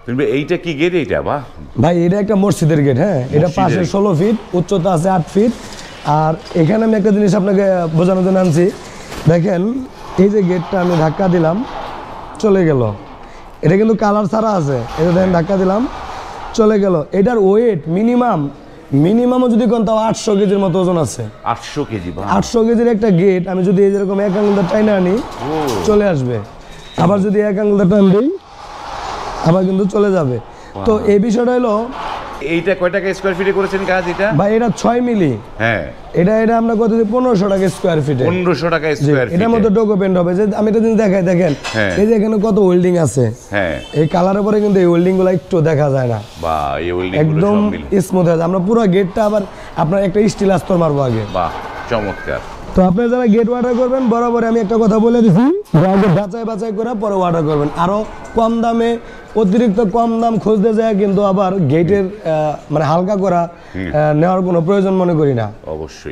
তুমি এইটা কি গেট এইটা বাহ ভাই এটা একটা মসজিদের গেট, হ্যাঁ এটা পাশে 16 ফিট, উচ্চতা আছে 8 ফিট। আর এখানে আমি একটা জিনিস আপনাকে বোঝানোর জন্য আনছি, দেখেন এই যে গেটটা আমি ধাক্কা দিলাম চলে গেল, এটা কিন্তু কালার ছাড়া আছে, এটা দেখেন ধাক্কা দিলাম চলে গেল। এটার ওয়েট মিনিমামও যদি কোন তাও 800 কেজির মতো ওজন আছে। 800 কেজি, 800 কেজির একটা গেট আমি যদি এরকম এক আঙুলটা টাইনা আনি চলে আসবে, আবার যদি এক আঙুলটা টান দিই আবার কিন্তু চলে যাবে। তো এই বিষয়টা হলো এইটা কয় টাকা স্কয়ার ফিটে করেছেন কাজ এটা? ভাই এটা 6 মিলি, হ্যাঁ এটা আমরা কত দিই 1500 টাকা স্কয়ার ফিটে। 1500 টাকা স্কয়ার ফিট। এটার মধ্যে ডকুমেন্ট হবে যে আমি এটা দিন দেখাই, দেখেন এই যে এখানে কত ওয়েল্ডিং আছে, হ্যাঁ এই কালারের পরে কিন্তু এই ওয়েল্ডিং গুলো একটু দেখা যায় না, বা এই ওয়েল্ডিং একদম স্মুথ আছে। আমরা পুরো গেটটা আবার আপনার একটা স্টিল আস্তর মারবো আগে। বাহ চমৎকার। তো আপনারা যারা গেট অর্ডার করবেন বরাবর আমি একটা কথা বলে দিচ্ছি, আগে বাছাই করে পরে অর্ডার করবেন। আরো কম দামে, অতিরিক্ত কম দাম খুঁজতে যায় কিন্তু আবার গেটের মানে হালকা করা নেওয়ার কোনো প্রয়োজন মনে করি না। অবশ্যই।